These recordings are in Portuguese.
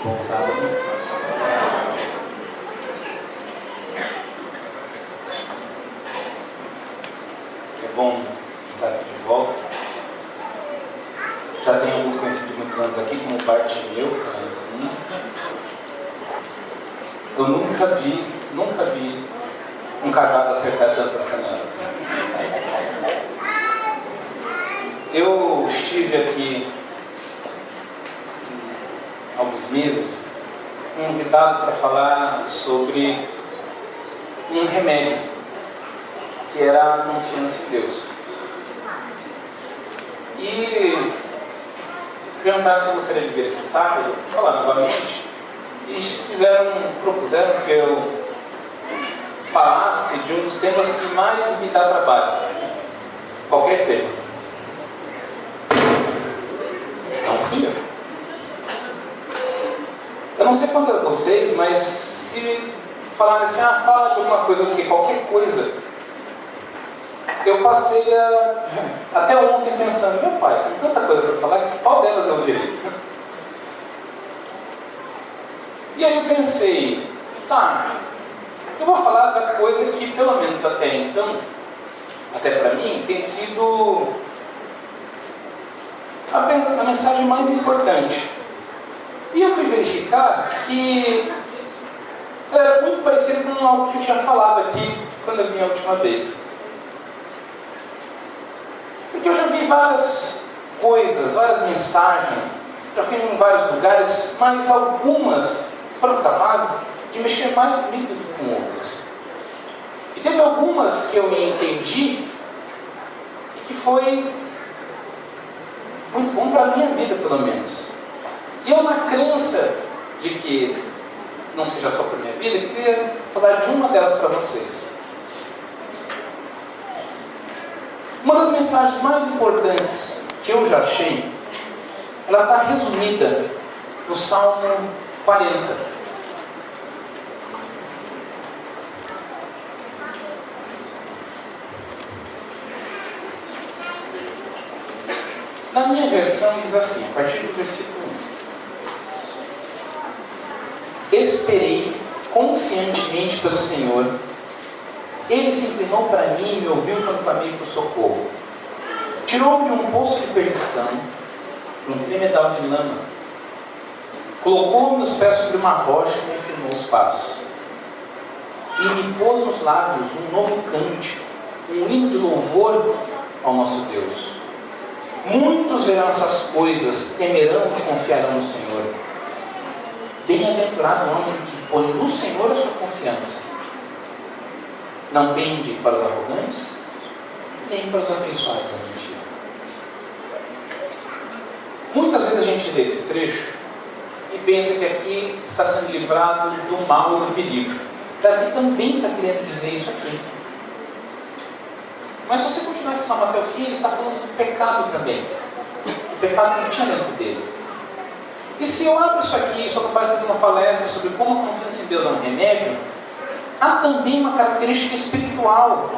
Bom sábado. É bom estar aqui de volta. Já tenho alguns conhecidos de muitos anos aqui, como o Bartimeu, eu nunca vi um cajado acertar tantas canelas. Eu estive aqui há alguns meses convidado para falar sobre um remédio, que era a confiança em Deus. E perguntaram se eu gostaria de ver esse sábado, falar novamente, e propuseram que eu falasse de um dos temas que mais me dá trabalho. Qualquer tema. Não fui eu. Eu não sei quanto a vocês, mas se falarem assim, fala de alguma coisa, qualquer coisa, eu passei até ontem pensando, meu pai, tem tanta coisa para falar, qual delas eu direito? E aí eu pensei, eu vou falar da coisa que, pelo menos até então, até para mim, tem sido a mensagem mais importante. E eu fui verificar que era muito parecido com algo que eu tinha falado aqui quando eu vim a última vez. Porque eu já vi várias coisas, várias mensagens, já fui em vários lugares, mas algumas foram capazes de mexer mais comigo do que com outras. E teve algumas que eu entendi e que foi muito bom para a minha vida, pelo menos. E eu, na crença de que não seja só para a minha vida, queria falar de uma delas para vocês. Uma das mensagens mais importantes que eu já achei, ela está resumida no Salmo 40. Na minha versão diz assim, a partir do versículo 1. Esperei confiantemente pelo Senhor. Ele se inclinou para mim e me ouviu quando clamei por socorro. Tirou-me de um poço de perdição, de um tremedal de lama. Colocou-me os pés sobre uma rocha e me ensinou os passos. E me pôs nos lábios um novo cântico, um hino de louvor ao nosso Deus. Muitos verão essas coisas, temerão e confiarão no Senhor. Bem-aventurado o homem que põe no Senhor a sua confiança. Não pende para os arrogantes, nem para os afeiçoados da mentira. Muitas vezes a gente lê esse trecho e pensa que aqui está sendo livrado do mal e do perigo. Davi também está querendo dizer isso aqui. Mas se você continuar esse salmo até o fim, ele está falando do pecado também. O pecado que tinha dentro dele. E se eu abro isso aqui, sou capaz de fazer uma palestra sobre como a confiança em Deus é um remédio, há também uma característica espiritual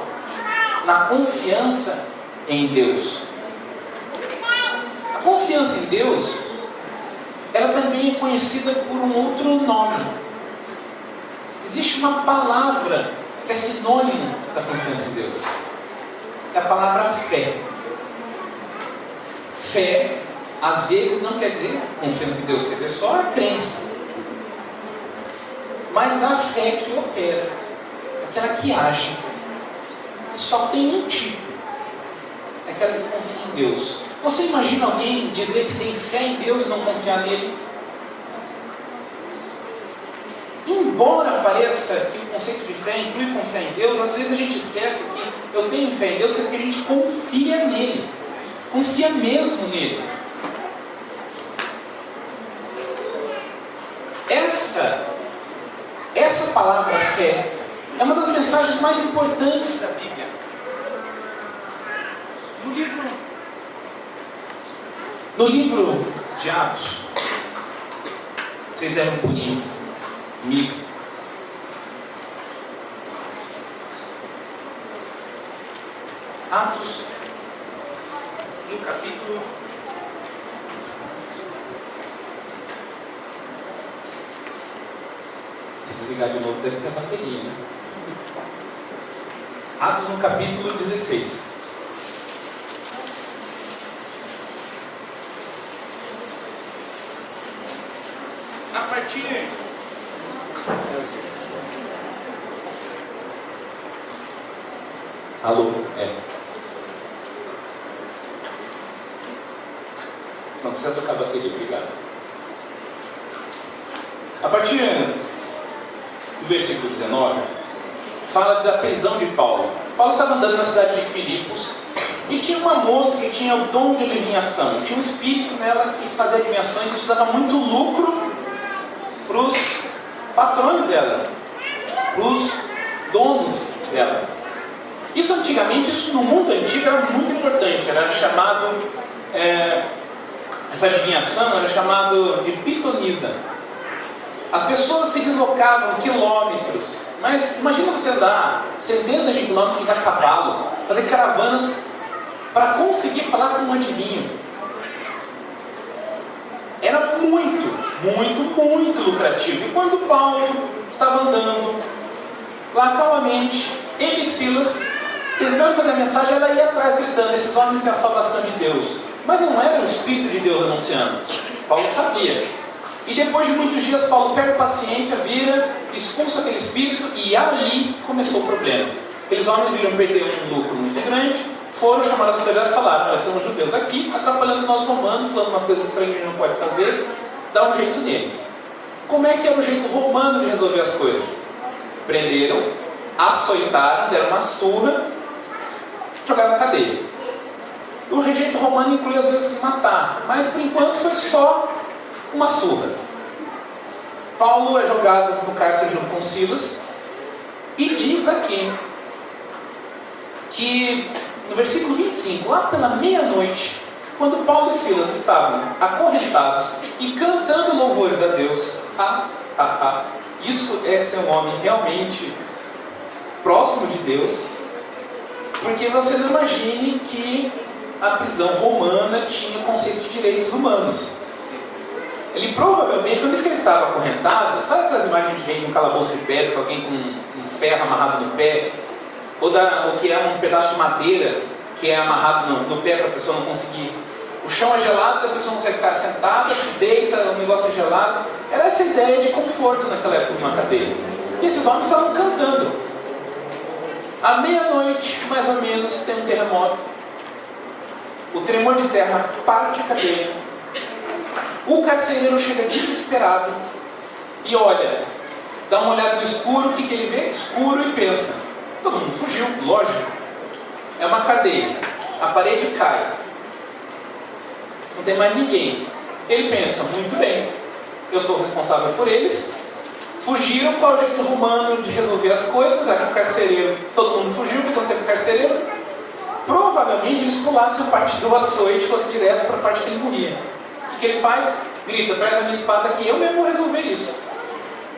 na confiança em Deus. A confiança em Deus, ela também é conhecida por um outro nome. Existe uma palavra que é sinônimo da confiança em Deus. É a palavra fé. Fé, às vezes, não quer dizer confiança em Deus, quer dizer só a crença. Mas a fé que opera, aquela que age, só tem um tipo. É aquela que confia em Deus. Você imagina alguém dizer que tem fé em Deus e não confiar nele? Embora pareça que o conceito de fé inclui confiar em Deus, às vezes a gente esquece que eu tenho fé em Deus, quer dizer que a gente confia nele. Confia mesmo nele. Essa palavra fé é uma das mensagens mais importantes da Bíblia. No livro de Atos, vocês devem punir comigo. Atos, no capítulo Se desligar de novo, deve ser a bateria, né? Atos no capítulo 16. A partir... Alô? Não precisa tocar a bateria, obrigado. A partir do versículo 19, fala da prisão de Paulo. Paulo estava andando na cidade de Filipos e tinha uma moça que tinha o dom de adivinhação. Tinha um espírito nela que fazia adivinhações e isso dava muito lucro para os patrões dela, para os donos dela. Isso antigamente, isso no mundo antigo era muito importante. Era chamado, essa adivinhação era chamado de pitonisa. As pessoas se deslocavam quilômetros, mas imagina você andar centenas de quilômetros a cavalo, fazer caravanas para conseguir falar com um adivinho. Era muito, muito, muito lucrativo. E quando Paulo estava andando lá calmamente, ele e Silas, tentando fazer a mensagem, ela ia atrás gritando: esses homens têm a salvação de Deus. Mas não era o Espírito de Deus anunciando. Paulo sabia. E depois de muitos dias, Paulo perde paciência, vira, expulsa aquele espírito, e aí começou o problema. Aqueles homens viram perder um lucro muito grande, foram chamar as autoridades e falaram: olha, tem uns judeus aqui atrapalhando nós romanos, falando umas coisas estranhas que a gente não pode fazer, dá um jeito neles. Como é que era o jeito romano de resolver as coisas? Prenderam, açoitaram, deram uma surra, jogaram na cadeia. O jeito romano inclui às vezes matar, mas por enquanto foi só uma surra. Paulo é jogado no cárcere junto com Silas, e diz aqui que no versículo 25, lá pela meia-noite, quando Paulo e Silas estavam acorrentados e cantando louvores a Deus, isso é ser um homem realmente próximo de Deus, porque você não imagine que a prisão romana tinha o conceito de direitos humanos. Ele provavelmente, quando ele estava acorrentado, sabe aquelas imagens que a gente vê de um calabouço de pedra, com alguém com um ferro amarrado no pé, ou que é um pedaço de madeira que é amarrado no pé para a pessoa não conseguir. O chão é gelado, a pessoa não consegue ficar sentada, se deita, o negócio é gelado. Era essa ideia de conforto naquela época de uma cadeia. E esses homens estavam cantando. À meia-noite, mais ou menos, tem um terremoto. O tremor de terra parte a cadeia. O carcereiro chega desesperado e olha, dá uma olhada no escuro, o que ele vê? Escuro, e pensa: todo mundo fugiu, lógico. É uma cadeia, a parede cai, não tem mais ninguém. Ele pensa: muito bem, eu sou responsável por eles, fugiram, qual é o jeito romano de resolver as coisas, já que o carcereiro, todo mundo fugiu, o que aconteceu com o carcereiro? Provavelmente eles pulassem a parte do açoite e fossem direto para a parte que ele morria. O que ele faz? Grita: traz a minha espada aqui, eu mesmo vou resolver isso.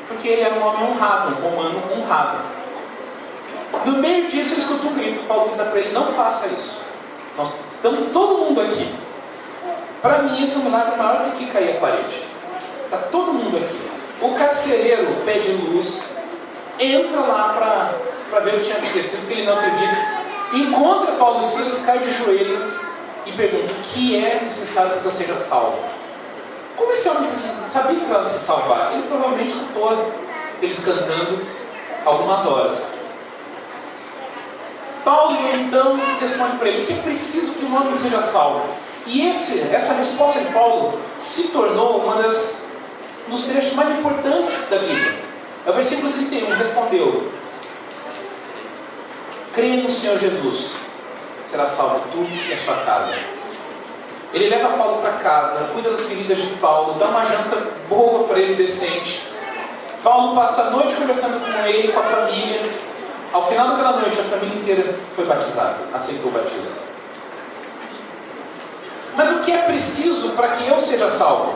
Porque ele era um homem honrado, um romano honrado. No meio disso ele escuta um grito. Paulo grita para ele: não faça isso. Nós estamos todo mundo aqui. Para mim isso é um milagre maior do que cair a parede. Está todo mundo aqui. O carcereiro pede luz, entra lá para ver o que tinha acontecido, porque ele não acredita. Encontra Paulo e Silas, cai de joelho e pergunta: o que é necessário para que eu seja salvo? Como esse homem sabia que ela se salvar? Ele provavelmente escutou eles cantando algumas horas. Paulo então responde para ele: o que é preciso que um homem seja salvo? E essa resposta de Paulo se tornou um dos trechos mais importantes da Bíblia. É o versículo 31, respondeu: creia no Senhor Jesus, será salvo tu e a sua casa. Ele leva Paulo para casa, cuida das feridas de Paulo, dá uma janta boa para ele, decente. Paulo passa a noite conversando com ele, com a família. Ao final daquela noite, a família inteira foi batizada, aceitou o batismo. Mas o que é preciso para que eu seja salvo?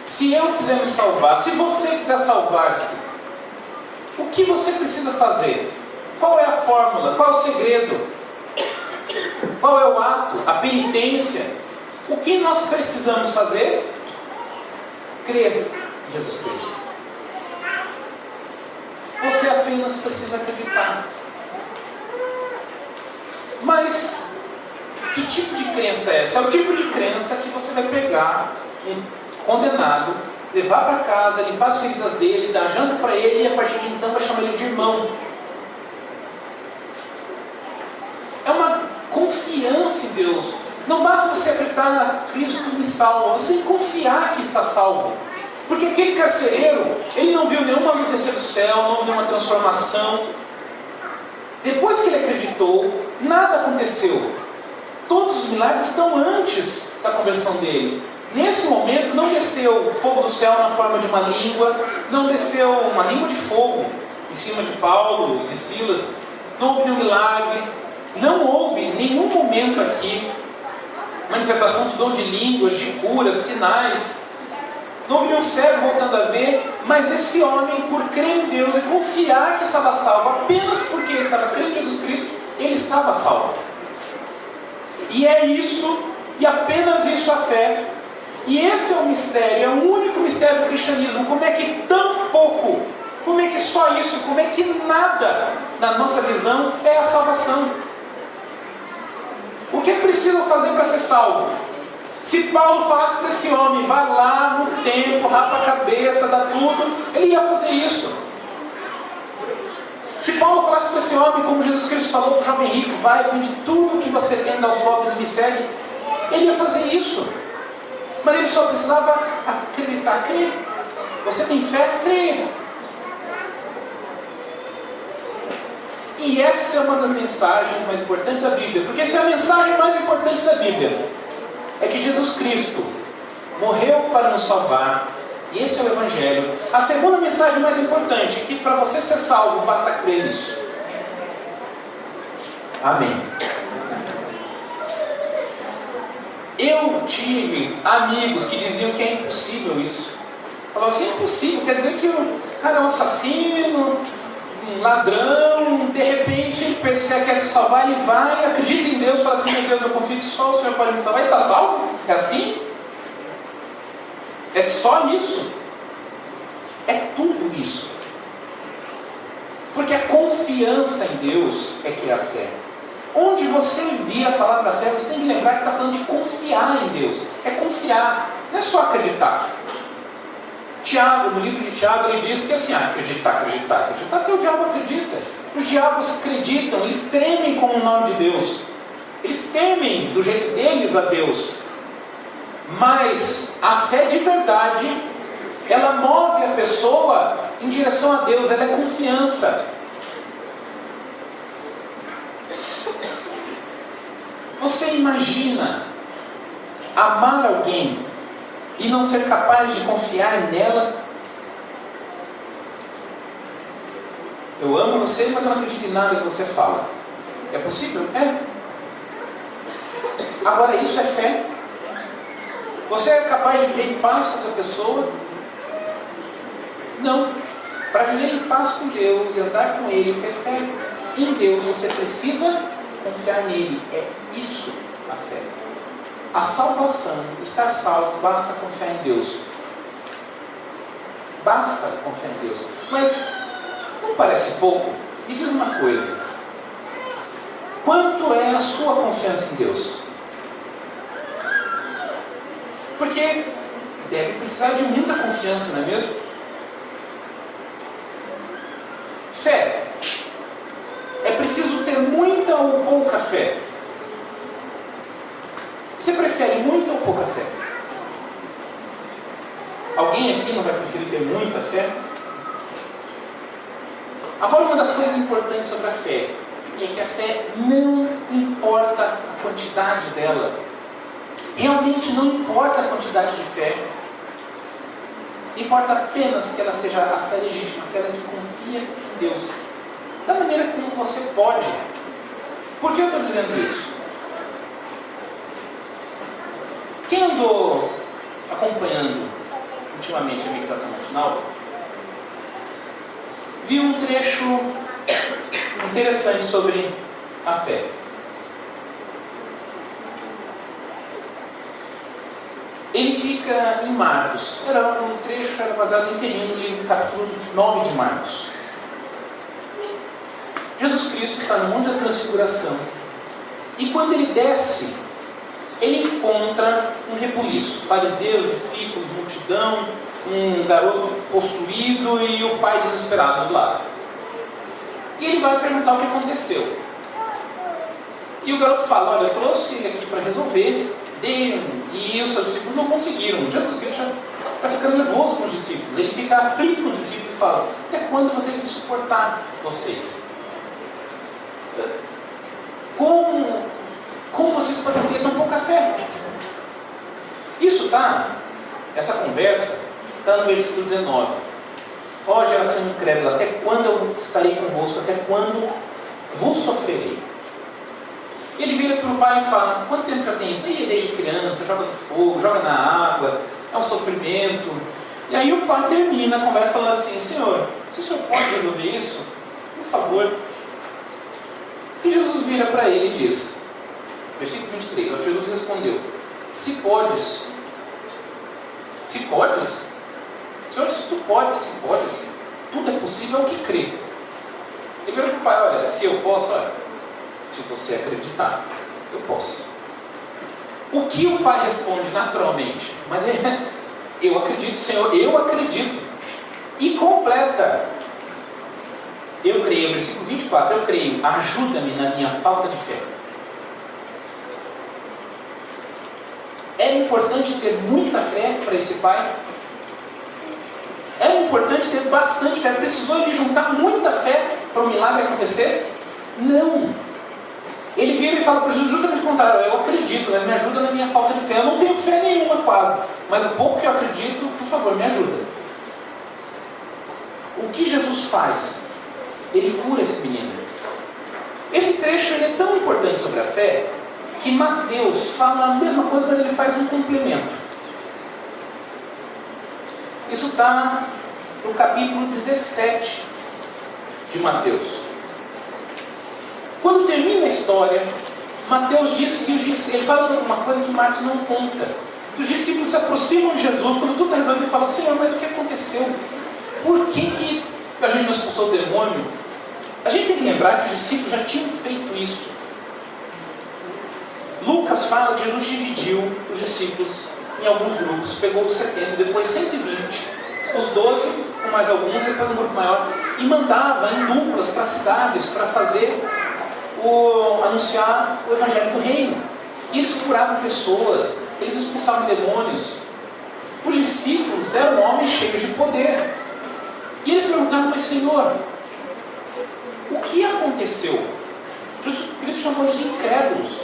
Se eu quiser me salvar, se você quiser salvar-se, o que você precisa fazer? Qual é a fórmula? Qual é o segredo? Qual é o ato? A penitência? O que nós precisamos fazer? crer em Jesus Cristo. Você apenas precisa acreditar. Mas que tipo de crença é essa? É o tipo de crença que você vai pegar um condenado, levar para casa, limpar as feridas dele, dar janta para ele e a partir de então vai chamar ele de irmão. É uma confiança em Deus. Não basta você acreditar Cristo me salva, você tem que confiar que está salvo. Porque aquele carcereiro, ele não viu nenhuma luz descer do céu, não viu nenhuma transformação. Depois que ele acreditou, nada aconteceu. Todos os milagres estão antes da conversão dele. Nesse momento não desceu fogo do céu na forma de uma língua, não desceu uma língua de fogo em cima de Paulo e de Silas, não houve nenhum milagre, não houve nenhum momento aqui manifestação do dom de línguas, de curas, sinais. Não houve nenhum cego voltando a ver, mas esse homem, por crer em Deus e confiar que estava salvo, apenas porque estava crendo em Jesus Cristo, ele estava salvo. E é isso, e apenas isso a fé. E esse é o mistério, é o único mistério do cristianismo. Como é que tão pouco, como é que só isso, como é que nada, na nossa visão, é a salvação? O que é preciso fazer para ser salvo? Se Paulo falasse para esse homem, vai lá no templo, rapa a cabeça, dá tudo, ele ia fazer isso. Se Paulo falasse para esse homem, como Jesus Cristo falou para o jovem rico, vai, vende tudo que você tem, dá aos pobres e me segue, ele ia fazer isso. Mas ele só precisava acreditar, crer. Você tem fé? Creia. E essa é uma das mensagens mais importantes da Bíblia. Porque se a mensagem mais importante da Bíblia é que Jesus Cristo morreu para nos salvar, e esse é o Evangelho, a segunda mensagem mais importante é que para você ser salvo, basta crer nisso. Amém. Eu tive amigos que diziam que é impossível isso. Falavam assim, é impossível, quer dizer que o cara é um assassino, um ladrão, de repente ele percebe que quer se salvar, ele vai, acredita em Deus, fala assim, meu Deus, eu confio que só o Senhor pode me salvar, e está salvo? É assim? É só isso? É tudo isso. Porque a confiança em Deus é que é a fé. Onde você vira a palavra fé, você tem que lembrar que está falando de confiar em Deus. É confiar, não é só acreditar. Tiago, no livro de Tiago, ele diz que assim, acreditar, até o diabo acredita. Os diabos acreditam, eles temem com o nome de Deus. Eles temem do jeito deles a Deus. Mas a fé de verdade, ela move a pessoa em direção a Deus, ela é confiança. Você imagina amar alguém e não ser capaz de confiar nela? Eu amo você, mas eu não acredito em nada que você fala. É possível? É. Agora isso é fé. Você é capaz de viver em paz com essa pessoa? Não. Para viver em paz com Deus e andar com Ele, ter fé em Deus, você precisa confiar nele. É isso a fé. A salvação, estar salvo, basta confiar em Deus. Basta confiar em Deus. Mas não parece pouco? Me diz uma coisa. Quanto é a sua confiança em Deus? Porque deve precisar de muita confiança, não é mesmo? Fé. É preciso ter muita ou pouca fé? Você prefere muita ou pouca fé? Alguém aqui não vai preferir ter muita fé? Agora, uma das coisas importantes sobre a fé é que a fé não importa a quantidade dela. Realmente não importa a quantidade de fé. Importa apenas que ela seja a fé legítima, aquela que confia em Deus, da maneira como você pode. Por que eu estou dizendo isso? Quem andou acompanhando ultimamente a meditação matinal, viu um trecho interessante sobre a fé. ele fica em Marcos. Um trecho que era baseado inteirinho no livro, capítulo 9 de Marcos. Jesus Cristo está no Monte da Transfiguração. E quando ele desce, ele encontra um rebuliço. Fariseus, discípulos, multidão, um garoto possuído e o pai desesperado do lado. E ele vai perguntar o que aconteceu. E o garoto fala: olha, eu trouxe ele aqui para resolver. E os seus discípulos não conseguiram. Jesus Cristo já fica nervoso com os discípulos. Ele fica aflito com os discípulos e fala: até quando eu vou ter que suportar vocês? Como vocês podem ter tão pouca fé? Essa conversa está no versículo 19. Ó geração incrédula, até quando eu estarei convosco? Até quando vos sofrerei? Ele vira para o pai e fala: quanto tempo já tem isso? E desde criança, joga no fogo, joga na água, é um sofrimento. E aí o pai termina a conversa falando assim: Senhor, se o senhor pode resolver isso, por favor. E Jesus vira para ele e diz, versículo 23, Jesus respondeu: se podes. Senhor, se tu podes, tudo é possível ao que crê. Ele vira para o pai: olha, se eu posso, se você acreditar, eu posso. O que o pai responde naturalmente? Mas eu acredito, Senhor, eu acredito. E completa: eu creio, versículo 24, eu creio, ajuda-me na minha falta de fé. Era importante ter muita fé para esse pai? Era importante ter bastante fé? Precisou ele juntar muita fé para o milagre acontecer? Não. Ele vira e fala para Jesus justamente o contrário: eu acredito, mas me ajuda na minha falta de fé. Eu não tenho fé nenhuma quase, mas o pouco que eu acredito, por favor, me ajuda. O que Jesus faz? Ele cura esse menino. Esse trecho ele é tão importante sobre a fé que Mateus fala a mesma coisa, mas ele faz um complemento. Isso está no capítulo 17 de Mateus. Quando termina a história, Mateus diz que ele fala uma coisa que Marcos não conta. Os discípulos se aproximam de Jesus, quando tudo está resolvido, e falam: Senhor, mas o que aconteceu? Por que a gente não expulsou o demônio? A gente tem que lembrar que os discípulos já tinham feito isso. Lucas fala que Jesus dividiu os discípulos em alguns grupos, pegou os 70, depois 120, os 12 com mais alguns, depois um grupo maior, e mandava em duplas para cidades para anunciar o evangelho do reino. E eles curavam pessoas, eles expulsavam demônios. Os discípulos eram homens cheios de poder. E eles perguntavam: mas Senhor, o que aconteceu? Cristo chamou eles de incrédulos.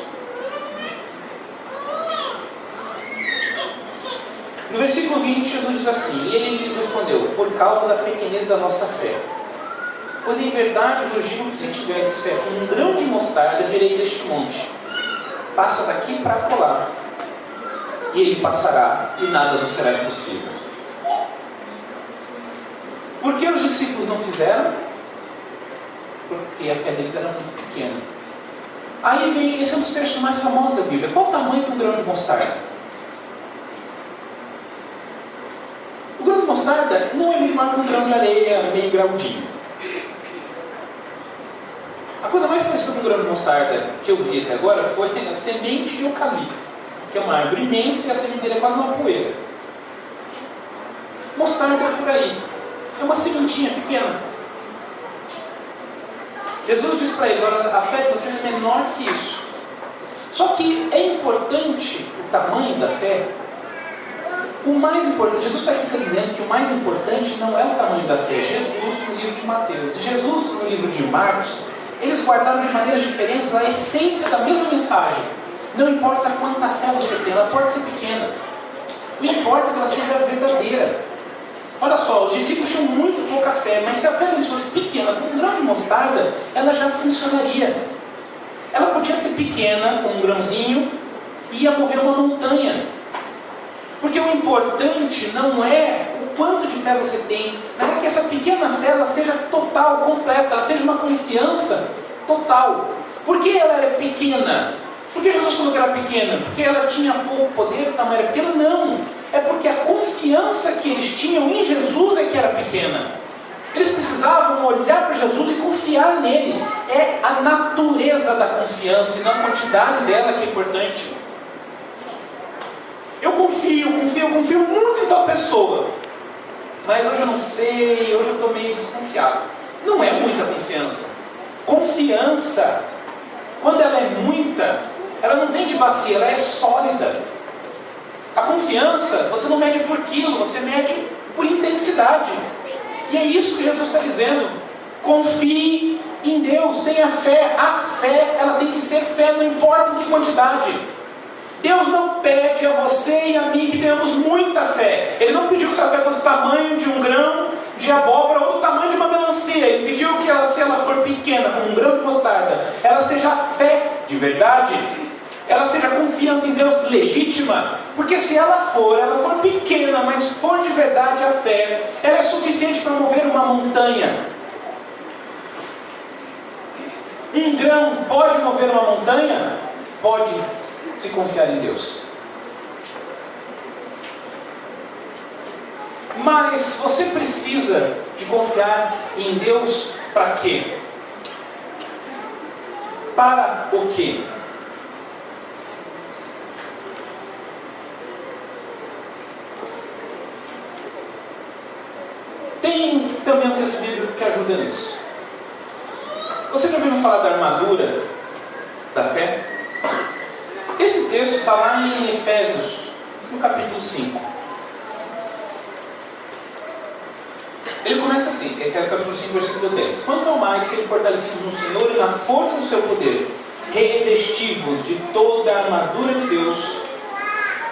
No versículo 20, Jesus diz assim: e ele lhes respondeu: por causa da pequenez da nossa fé. Pois em verdade vos digo que se tiveres fé como um grão de mostarda, direis este monte: passa daqui para acolá, e ele passará, e nada nos será impossível. Por que os discípulos não fizeram? Porque a fé deles era muito pequena. Aí vem, esse é um dos textos mais famosos da Bíblia. Qual o tamanho de um grão de mostarda? O grão de mostarda não é menor que um grão de areia meio graudinho. A coisa mais parecida com um grão de mostarda que eu vi até agora foi a semente de eucalipto, que é uma árvore imensa e a semente dele é quase uma poeira. Mostarda é por aí. É uma sementinha pequena. Jesus diz para eles: olha, a fé de vocês é menor que isso. Só que é importante o tamanho da fé. O mais importante, Jesus está aqui dizendo que o mais importante não é o tamanho da fé. Jesus no livro de Mateus e Jesus no livro de Marcos, eles guardaram de maneiras diferentes a essência da mesma mensagem. Não importa quanta fé você tem, ela pode ser pequena. O importa é que ela seja verdadeira. Olha só, os discípulos tinham muito pouca fé, mas se a fé deles fosse pequena, com um grão de mostarda, ela já funcionaria. Ela podia ser pequena, com um grãozinho, e ia mover uma montanha. Porque o importante não é o quanto de fé você tem, mas é que essa pequena fé ela seja total, completa, ela seja uma confiança total. Por que ela é pequena? Por que Jesus falou que era pequena? Porque ela tinha pouco poder, não era pequena? Não. É porque a confiança que eles tinham em Jesus é que era pequena. Eles precisavam olhar para Jesus e confiar nele. É a natureza da confiança e não a quantidade dela que é importante. Eu confio muito em tal pessoa. Mas hoje eu não sei, hoje eu estou meio desconfiado. Não é muita confiança. Confiança, quando ela é muita, ela não vem de bacia, ela é sólida. A confiança, você não mede por quilo, você mede por intensidade. E é isso que Jesus está dizendo. Confie em Deus, tenha fé. A fé, ela tem que ser fé, não importa em que quantidade. Deus não pede a você e a mim que tenhamos muita fé. Ele não pediu que sua fé fosse o tamanho de um grão de abóbora ou do tamanho de uma melancia. Ele pediu que ela, se ela for pequena, como um grão de mostarda, ela seja fé de verdade. Ela seja confiança em Deus legítima. Porque se ela for pequena, mas for de verdade a fé, ela é suficiente para mover uma montanha. Um grão pode mover uma montanha? Pode, se confiar em Deus. Mas você precisa de confiar em Deus para quê? Para o quê? Tem também um texto bíblico que ajuda nisso. Você já ouviu falar da armadura da fé? Esse texto está lá em Efésios, no capítulo 5. Ele começa assim, Efésios capítulo 5, versículo 10. Quanto ao mais serem fortalecidos no Senhor e na força do seu poder, revestivos de toda a armadura de Deus,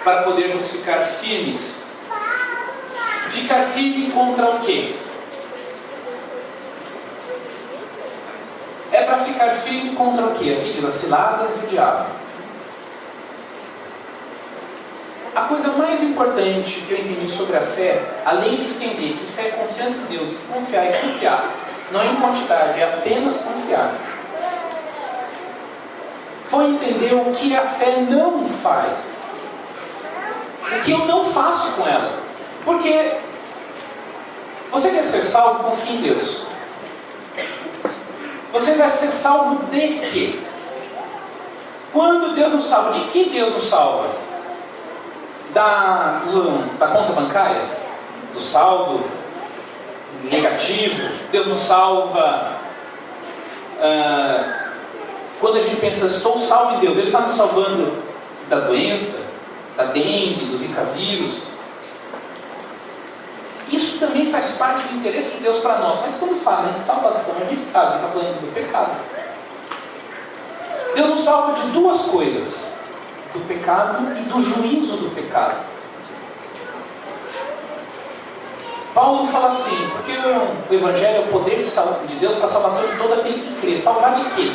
para podermos ficar firmes. Ficar firme contra o quê? É para ficar firme contra o quê? Aqui diz as ciladas do diabo. A coisa mais importante que eu entendi sobre a fé, além de entender que fé é confiança em Deus, e confiar é confiar, não é em quantidade, é apenas confiar, foi entender o que a fé não faz. O que eu não faço com ela. Porque você quer ser salvo, confie em Deus. Você vai ser salvo de quê? Quando Deus nos salva, de que Deus nos salva? Da conta bancária? Do saldo negativo? Deus nos salva quando a gente pensa, estou salvo em Deus, Ele está nos salvando da doença, da dengue, do zika vírus. Isso também faz parte do interesse de Deus para nós. Mas quando fala em salvação, a gente sabe que está falando do pecado. Deus nos salva de duas coisas: do pecado e do juízo do pecado. Paulo fala assim, porque o Evangelho é o poder de Deus para a salvação de todo aquele que crê. Salvar de quê?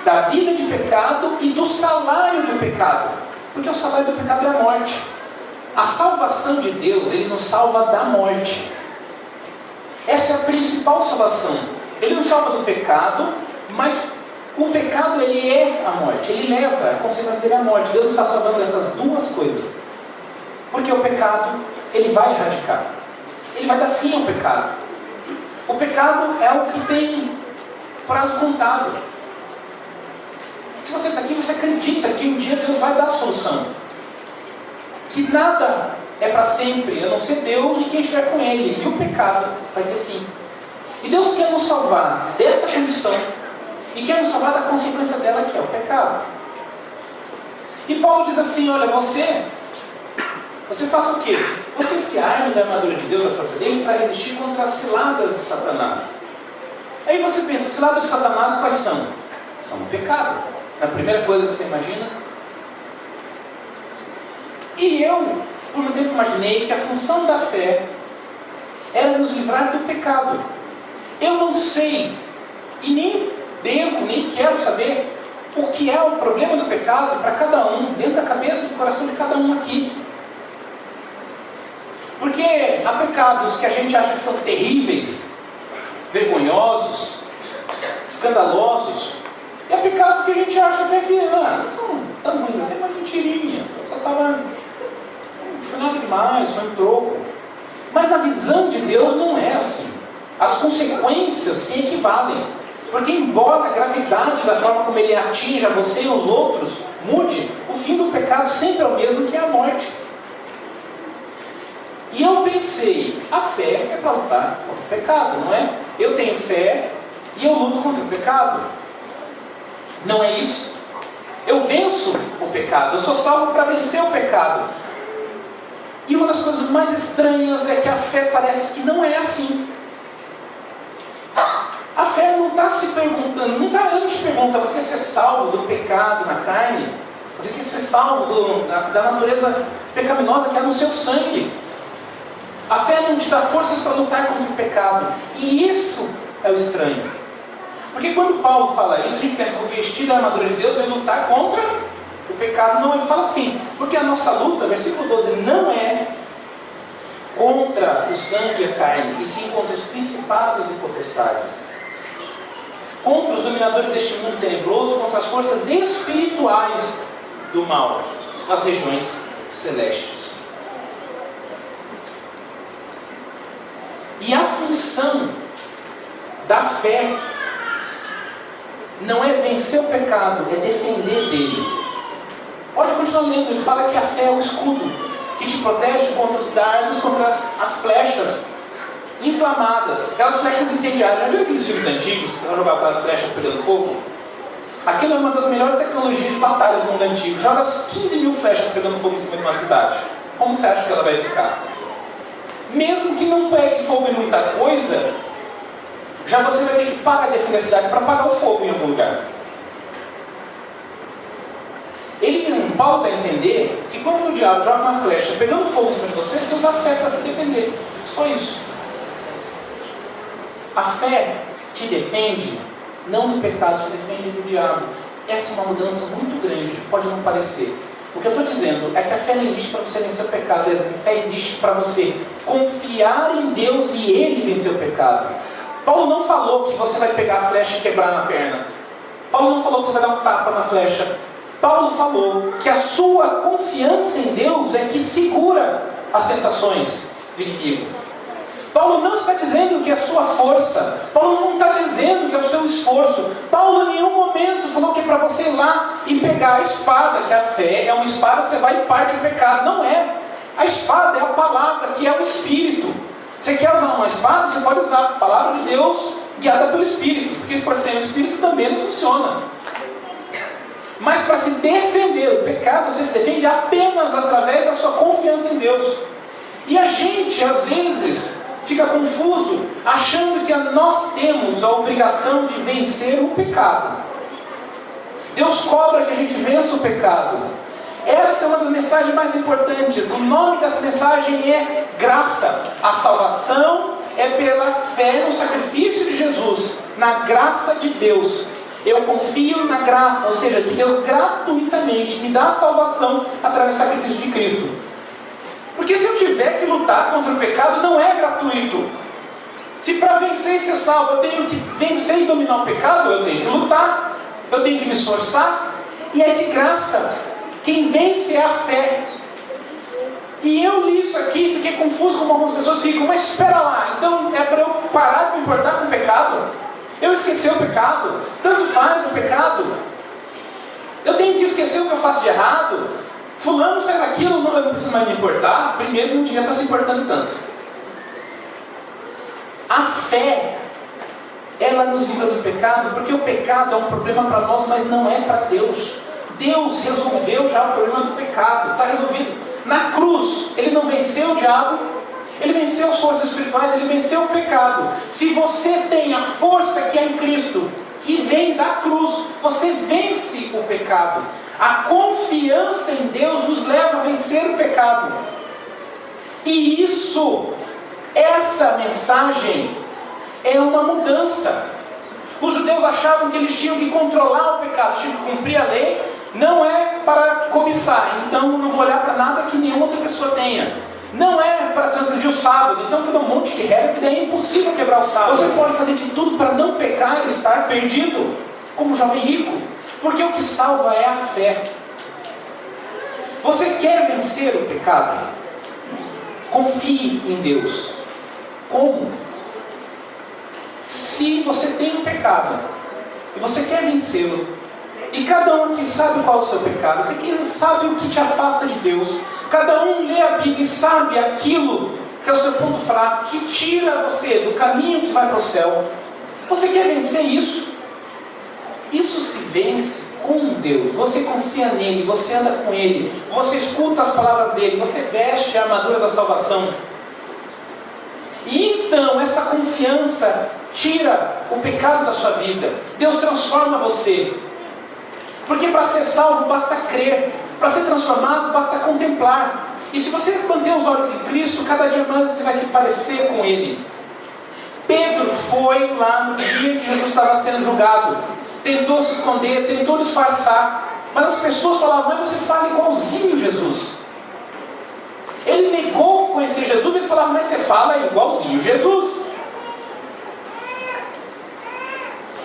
Da vida de pecado e do salário do pecado. Porque o salário do pecado é a morte. A salvação de Deus, Ele nos salva da morte. Essa é a principal salvação. Ele nos salva do pecado, mas o pecado, ele é a morte. Ele leva, a consequência dele é a morte. Deus nos está salvando dessas duas coisas. Porque o pecado, ele vai erradicar. Ele vai dar fim ao pecado. O pecado é o que tem prazo contado. Se você está aqui, você acredita que um dia Deus vai dar a solução. Que nada é para sempre, a não ser Deus e quem estiver com Ele. E o pecado vai ter fim. E Deus quer nos salvar dessa condição. E quer nos salvar da consequência dela, que é o pecado. E Paulo diz assim, olha, você faça o quê? Você se arme da armadura de Deus, da força dele, para resistir contra as ciladas de Satanás. Aí você pensa, ciladas de Satanás quais são? São o pecado. É a primeira coisa que você imagina. E eu, por um tempo, imaginei que a função da fé era nos livrar do pecado. Eu não sei, e nem devo, nem quero saber o que é o problema do pecado para cada um, dentro da cabeça e do coração de cada um aqui. Porque há pecados que a gente acha que são terríveis, vergonhosos, escandalosos. E É pecados que a gente acha até que não são tão ruins assim, uma mentirinha. Só estava. Não foi nada demais, foi um troco. Mas na visão de Deus não é assim. As consequências se equivalem. Porque embora a gravidade da forma como ele atinge a você e os outros mude, o fim do pecado sempre é o mesmo, que é a morte. E eu pensei, a fé é para lutar contra o pecado, não é? Eu tenho fé e eu luto contra o pecado. Não é isso? Eu venço o pecado, eu sou salvo para vencer o pecado. E uma das coisas mais estranhas é que a fé parece que não é assim. A fé não está se perguntando, não está antes perguntando, você quer ser salvo do pecado na carne? Você quer ser salvo da natureza pecaminosa que há no seu sangue? A fé não te dá forças para lutar contra o pecado. E isso é o estranho. Porque quando Paulo fala isso, a gente pensa que vestir a armadura de Deus é lutar contra o pecado. Não, ele fala assim, porque a nossa luta, versículo 12, não é contra o sangue e a carne, e sim contra os principados e potestades, contra os dominadores deste mundo tenebroso, contra as forças espirituais do mal, nas regiões celestes. E a função da fé não é vencer o pecado, é defender dele. Pode continuar lendo, ele fala que a fé é o escudo que te protege contra os dardos, contra as flechas inflamadas, aquelas flechas incendiárias. Já viu aqueles filmes antigos que vão jogar aquelas flechas pegando fogo? Aquilo é uma das melhores tecnologias de batalha do mundo antigo. Joga as 15 mil flechas pegando fogo em cima de uma cidade. Como você acha que ela vai ficar? Mesmo que não pegue fogo em muita coisa, já você vai ter que pagar a defender a cidade para apagar o fogo em algum lugar. Paulo dá a entender que quando o diabo joga uma flecha pegando fogo em cima de você, você usa a fé para se defender. Só isso. A fé te defende, não do pecado, te defende do diabo. Essa é uma mudança muito grande, pode não parecer. O que eu estou dizendo é que a fé não existe para você vencer o pecado, a fé existe para você confiar em Deus e Ele vencer o pecado. Paulo não falou que você vai pegar a flecha e quebrar na perna. Paulo não falou que você vai dar um tapa na flecha. Paulo falou que a sua confiança em Deus é que segura as tentações do inimigo. Paulo não está dizendo que é a sua força. Paulo não está dizendo que é o seu esforço. Paulo em nenhum momento falou que é para você ir lá e pegar a espada, que a fé é uma espada, você vai e parte o pecado. Não é. A espada é a palavra, que é o Espírito. Você quer usar uma espada, você pode usar a palavra de Deus guiada pelo Espírito, porque se for sem o Espírito também não funciona. Mas para se defender do pecado, você se defende apenas através da sua confiança em Deus. E a gente, às vezes, fica confuso, achando que nós temos a obrigação de vencer o pecado. Deus cobra que a gente vença o pecado. Essa é uma das mensagens mais importantes. O nome dessa mensagem é graça. A salvação é pela fé no sacrifício de Jesus, na graça de Deus. Eu confio na graça, ou seja, que Deus gratuitamente me dá a salvação através do sacrifício de Cristo. Porque se eu tiver que lutar contra o pecado, não é gratuito. Se para vencer e ser salvo eu tenho que vencer e dominar o pecado, eu tenho que lutar, eu tenho que me esforçar, e é de graça. Quem vence é a fé. E eu li isso aqui, fiquei confuso como algumas pessoas ficam, mas espera lá, então é para eu parar de me importar com o pecado? Eu esqueci o pecado? Tanto faz o pecado? Eu tenho que esquecer o que eu faço de errado? Fulano fez aquilo, não preciso mais me importar? Primeiro, não devia estar se importando tanto. A fé, ela nos livra do pecado, porque o pecado é um problema para nós, mas não é para Deus. Deus resolveu já o problema do pecado, está resolvido. Na cruz, Ele não venceu o diabo, Ele venceu as forças espirituais, Ele venceu o pecado. Se você tem a força que é em Cristo, que vem da cruz, você vence o pecado. A confiança em Deus nos leva a vencer o pecado. E isso, essa mensagem, é uma mudança. Os judeus achavam que eles tinham que controlar o pecado, tinham que cumprir a lei. Não é para cobiçar, então não vou olhar para nada que nenhuma outra pessoa tenha. Não é para transgredir o sábado, então foi um monte de regra que daí é impossível quebrar o sábado. Você pode fazer de tudo para não pecar e estar perdido. como o jovem rico, porque o que salva é a fé. Você quer vencer o pecado? Confie em Deus. Como? Se você tem um pecado e você quer vencê-lo, e cada um aqui sabe qual é o seu pecado, cada um sabe o que te afasta de Deus, cada um lê a Bíblia e sabe aquilo que é o seu ponto fraco, que tira você do caminho que vai para o céu. Você quer vencer isso? Isso se vence com Deus. Você confia nele, você anda com ele, você escuta as palavras dele, você veste a armadura da salvação. E então essa confiança tira o pecado da sua vida. Deus transforma você. Porque para ser salvo basta crer, para ser transformado basta contemplar. E se você manter os olhos em Cristo, cada dia mais você vai se parecer com ele. Pedro foi lá no dia que Jesus estava sendo julgado, tentou se esconder, tentou disfarçar, mas as pessoas falavam: mas você fala igualzinho Jesus. Ele negou conhecer Jesus, eles falavam: mas você fala igualzinho Jesus.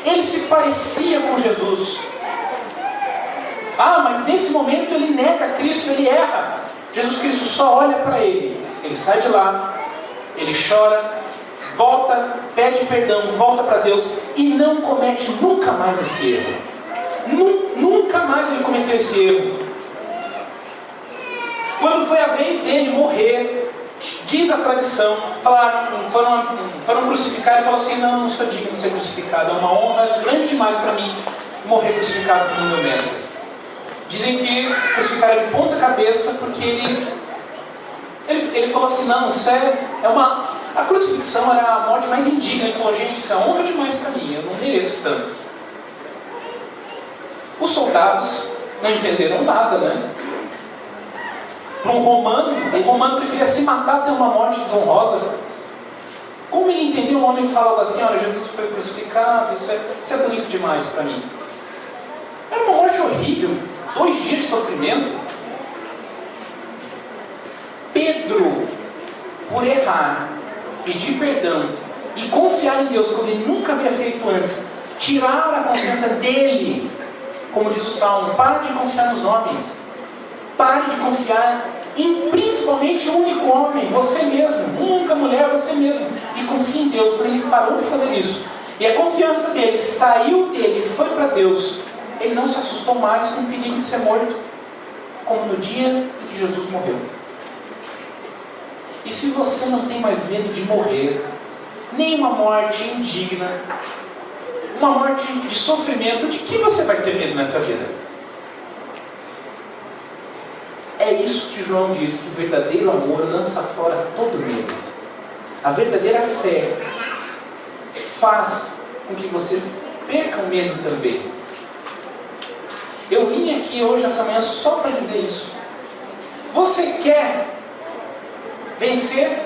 Ele se parecia com Jesus. Ah, mas nesse momento ele nega Cristo, ele erra. Jesus Cristo só olha para ele, ele sai de lá, ele chora, volta, pede perdão, volta para Deus e não comete nunca mais esse erro. Nunca mais ele cometeu esse erro. Quando foi a vez dele morrer, diz a tradição, foram crucificar, ele falou assim: não sou digno de ser crucificado, é uma honra grande demais para mim morrer crucificado como meu mestre. Dizem que crucificaram ele de ponta cabeça porque ele falou assim: não, isso a crucifixão era a morte mais indigna. Ele falou: gente, isso é honra demais para mim, eu não mereço tanto. Os soldados não entenderam nada, né? Para um romano preferia se matar até uma morte desonrosa. Como ele entendeu um homem que fala algo assim: olha, Jesus foi crucificado, isso é bonito demais para mim? Era uma morte horrível, 2 dias de sofrimento. Pedro, por errar, pedir perdão e confiar em Deus como ele nunca havia feito antes, tirar a confiança dele, como diz o Salmo: pare de confiar nos homens, pare de confiar em principalmente um único homem, você mesmo, única mulher, você mesmo, e confie em Deus. Quando ele parou de fazer isso e a confiança dele saiu dele e foi para Deus, ele não se assustou mais com o perigo de ser morto, como no dia em que Jesus morreu. E se você não tem mais medo de morrer, nem uma morte indigna, uma morte de sofrimento, de que você vai ter medo nessa vida? É isso que João diz, que o verdadeiro amor lança fora todo medo. A verdadeira fé faz com que você perca o medo também. Eu vim aqui hoje, essa manhã, só para dizer isso. Você quer vencer?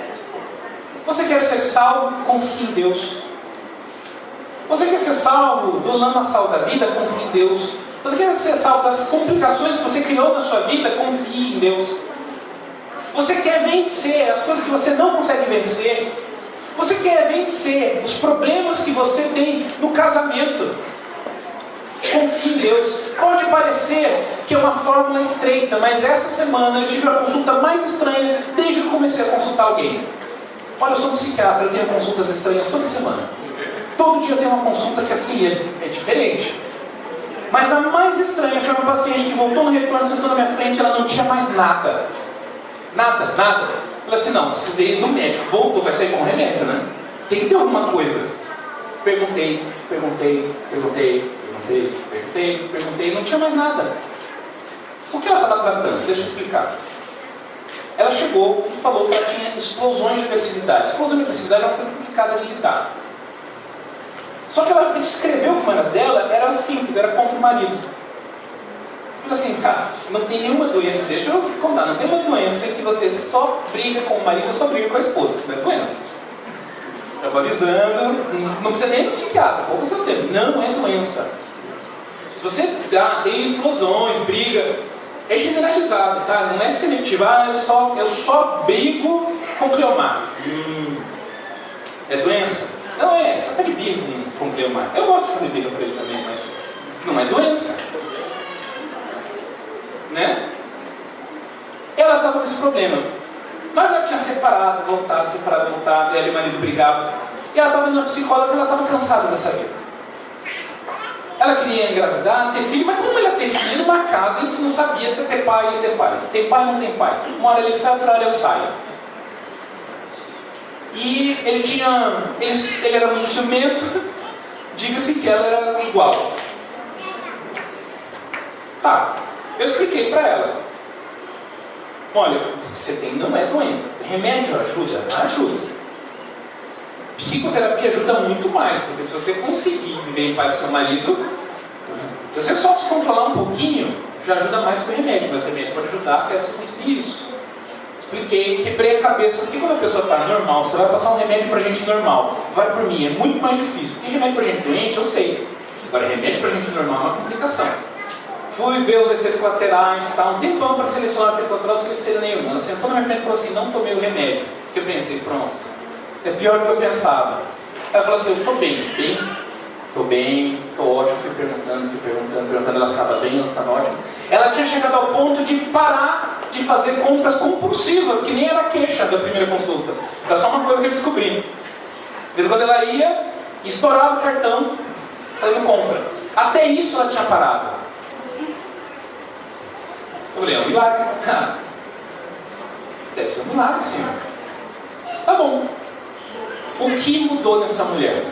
Você quer ser salvo? Confie em Deus. Você quer ser salvo do lamaçal da vida? Confie em Deus. Você quer ser salvo das complicações que você criou na sua vida? Confie em Deus. Você quer vencer as coisas que você não consegue vencer? Você quer vencer os problemas que você tem no casamento? Confie em Deus. Pode parecer que é uma fórmula estreita, mas essa semana eu tive a consulta mais estranha desde que eu comecei a consultar alguém. Olha, eu sou um psiquiatra, eu tenho consultas estranhas toda semana. Todo dia eu tenho uma consulta que assim é diferente. Mas a mais estranha foi uma paciente que voltou no retorno, sentou na minha frente, ela não tinha mais nada. Nada. Eu falei assim: não, se veio do médico, voltou, vai sair com remédio, né? Tem que ter alguma coisa. Perguntei, não tinha mais nada. O que ela estava tratando? Deixa eu explicar. Ela chegou e falou que ela tinha explosões de agressividade. Explosão de agressividade é uma coisa complicada de lidar. Só que ela descreveu como era dela, era simples, era contra o marido. Eu falei assim: cara, não tem nenhuma doença, deixa eu contar, não tem uma doença que você só briga com o marido, só briga com a esposa. Isso não é doença. Estava avisando, não precisa nem de psiquiatra, pouco seu tempo, não é doença. Se você tem explosões, briga, é generalizado, tá? Não é seletivo. Eu só brigo com Cleomar. É doença? Não é, você até que briga com Cleomar. Eu gosto de fazer briga com ele também, mas Não é doença. Né? Ela estava com esse problema. Mas ela tinha separado, voltado, e aí o marido brigava. E ela estava indo na psicóloga porque ela estava cansada dessa vida. Ela queria engravidar, ter filho, mas como ela ia ter filho numa casa em que não sabia se ia ter pai ou ia ter pai? Tem pai ou não tem pai? Uma hora ele sai, outra hora eu saio. E ele era muito ciumento, diga-se que ela era igual. Tá, eu expliquei para ela. Olha, o que você tem não é doença. Remédio ajuda? Ajuda. Psicoterapia ajuda muito mais, porque se você conseguir viver em paz com seu marido, se você só se controlar um pouquinho, já ajuda mais que o remédio, mas o remédio pode ajudar até você conseguir isso. Expliquei, quebrei a cabeça, porque quando a pessoa está normal, você vai passar um remédio para gente normal, vai por mim, é muito mais difícil. Porque remédio para gente doente, eu sei. Agora, remédio para gente normal é uma complicação. Fui ver os efeitos colaterais, tá? Um tempão para selecionar o efeito colateral, sem ser nenhum. Ela sentou na minha frente e falou assim, não tomei o remédio. Eu pensei, pronto. É pior do que eu pensava. Ela falou assim, eu estou bem, estou ótimo, fui perguntando, ela estava bem, ela estava ótima. Ela tinha chegado ao ponto de parar de fazer compras compulsivas, que nem era a queixa da primeira consulta. Era só uma coisa que eu descobri. De vez em quando ela ia, estourava o cartão, fazendo compra. Até isso ela tinha parado. Eu falei, é um milagre. Deve ser um milagre, senhor. Tá bom. O que mudou nessa mulher?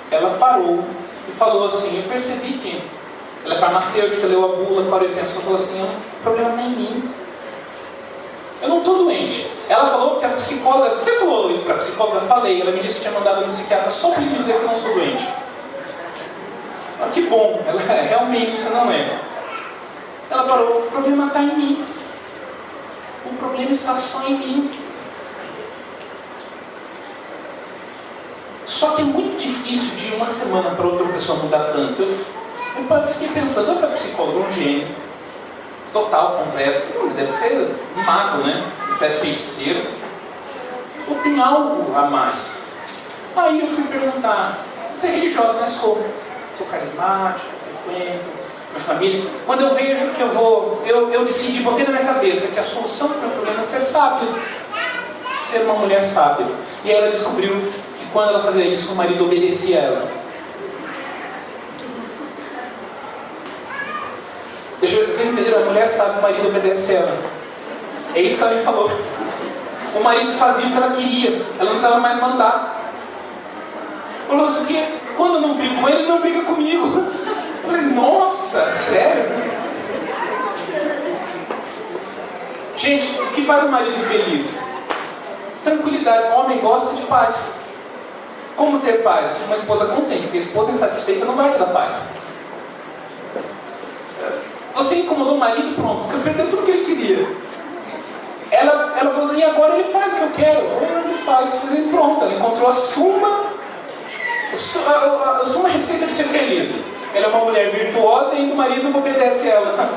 Ela parou e falou assim, eu percebi que ela é farmacêutica, leu a bula, parou e pensou, falou assim, o problema está em mim. Eu não estou doente. Ela falou que a psicóloga, você falou isso para a psicóloga? Falei, ela me disse que tinha mandado no psiquiatra só para me dizer que eu não sou doente. Ah, que bom, ela realmente você não é. Ela parou, o problema está em mim. O problema está só em mim. Só que é muito difícil de uma semana para outra pessoa mudar tanto. Eu fiquei pensando, essa psicóloga é um gênio. Total, completo. Deve ser um mago, né? Uma espécie de feiticeiro. Ou tem algo a mais? Aí eu fui perguntar, você é religiosa, né? Sou carismática, frequento, minha família. Quando eu vejo que eu decidi, botei na minha cabeça que a solução para o meu problema é ser sábio. Ser uma mulher sábia. E aí ela descobriu que quando ela fazia isso, o marido obedecia a ela. Vocês entenderam? A mulher sabe, o marido obedece a ela. É isso que ela me falou. O marido fazia o que ela queria. Ela não precisava mais mandar. Falou assim, que quando eu não brigo com ele não briga comigo. Eu falei, nossa, sério? Gente, o que faz o marido feliz? Tranquilidade. O homem gosta de paz. Como ter paz? Uma esposa contente, porque a esposa insatisfeita não vai te dar paz. Você incomodou o marido, pronto, porque perdeu tudo que ele queria. Ela falou, e agora ele faz o que eu quero. Ele faz, e pronto, ela encontrou a suma receita de ser feliz. Ela é uma mulher virtuosa e o marido obedece a ela.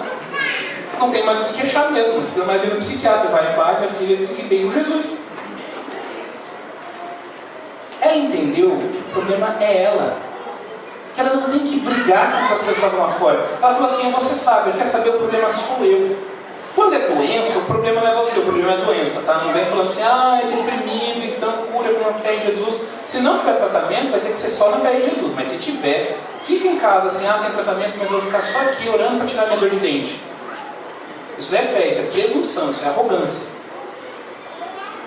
Não tem mais o que queixar mesmo, não precisa mais ir no psiquiatra. Vai em paz, minha filha, fique bem com Jesus. Ela entendeu que o problema é ela. Que ela não tem que brigar contra as coisas que estavam lá fora. Ela falou assim, você sabe, quer saber, o problema sou eu. Quando é doença, o problema não é você, o problema é a doença, tá? Não vem falando assim, é deprimido, então cura com a fé em Jesus. Se não tiver tratamento, vai ter que ser só na fé em Jesus. Mas se tiver, fica em casa assim, tem tratamento, mas eu vou ficar só aqui orando para tirar minha dor de dente. Isso não é fé, isso é presunção, isso é arrogância.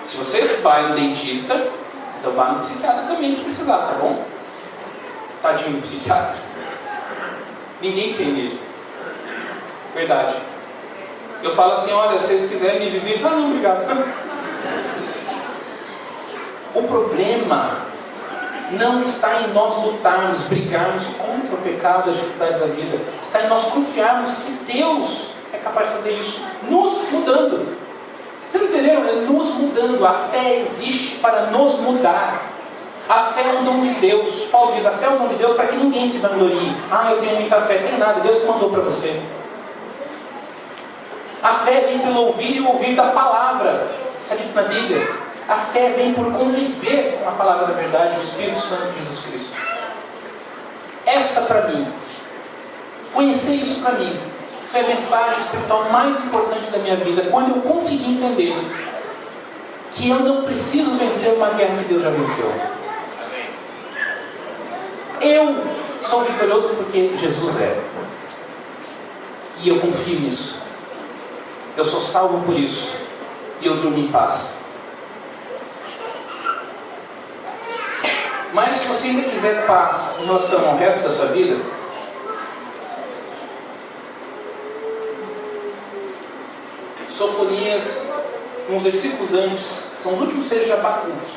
Se você vai no dentista, então vá no psiquiatra também se precisar, tá bom? Tadinho do psiquiatra. Ninguém crê nele. Verdade. Eu falo assim, olha, se vocês quiserem me visitar, não, obrigado. O problema não está em nós lutarmos, brigarmos contra o pecado, as dificuldades da vida. Está em nós confiarmos que Deus é capaz de fazer isso, nos mudando. Vocês entenderam? É nos mudando. A fé existe para nos mudar. A fé é um dom de Deus. Paulo diz, a fé é um dom de Deus para que ninguém se vanglorie. Eu tenho muita fé. Tem nada, Deus que mandou para você. A fé vem pelo ouvir e ouvir da palavra. Está dito na Bíblia. A fé vem por conviver com a palavra da verdade, o Espírito Santo de Jesus Cristo. Essa para mim Conhecer isso para mim foi a mensagem espiritual mais importante da minha vida, quando eu consegui entender que eu não preciso vencer uma guerra que Deus já venceu. Eu sou vitorioso porque Jesus é. E eu confio nisso. Eu sou salvo por isso. E eu durmo em paz. Mas se você ainda quiser paz em relação ao resto da sua vida, Sofonias, uns versículos antes, são os últimos trechos de Abacuque.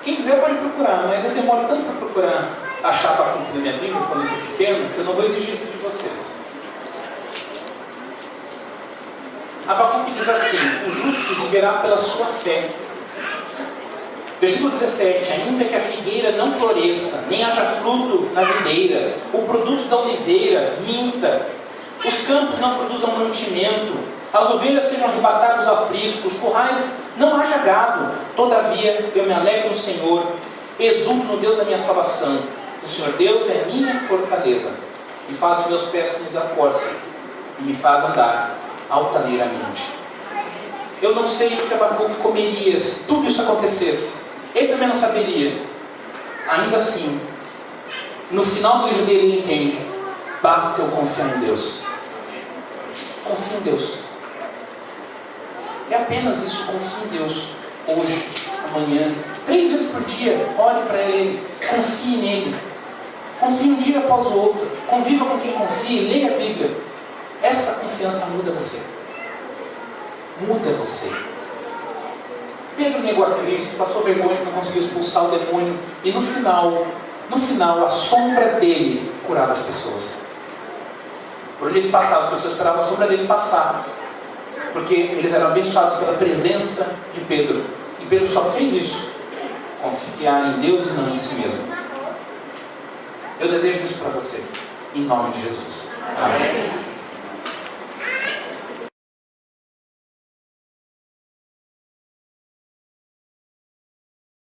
Quem quiser pode procurar, mas eu demoro tanto para procurar achar Abacuque na minha Bíblia quando eu estou pequeno, que eu não vou exigir isso de vocês. Abacuque diz assim: o justo viverá pela sua fé. Versículo 17: ainda que a figueira não floresça, nem haja fruto na videira, o produto da oliveira minta, os campos não produzam mantimento, as ovelhas sejam arrebatadas do aprisco, os currais não haja gado, todavia eu me alegro no Senhor, exulto no Deus da minha salvação. O Senhor Deus é minha fortaleza, e faz os meus pés como da corça, e me faz andar altaneiramente. Eu não sei o que Abacuque comeria se tudo isso acontecesse. Ele também não saberia. Ainda assim, no final do livro dele, ele entende: basta eu confiar em Deus. Confie em Deus. É apenas isso, confie em Deus. Hoje, amanhã, 3 vezes por dia, ore para Ele, confie nele. Confie um dia após o outro, conviva com quem confia, leia a Bíblia. Essa confiança muda você. Muda você. Pedro negou a Cristo, passou vergonha que não conseguiu expulsar o demônio, e no final, a sombra dele curava as pessoas. Por onde ele passava, as pessoas esperavam a sombra dele passar, porque eles eram abençoados pela presença de Pedro. E Pedro só fez isso: confiar em Deus e não em si mesmo. Eu desejo isso para você, em nome de Jesus. Amém.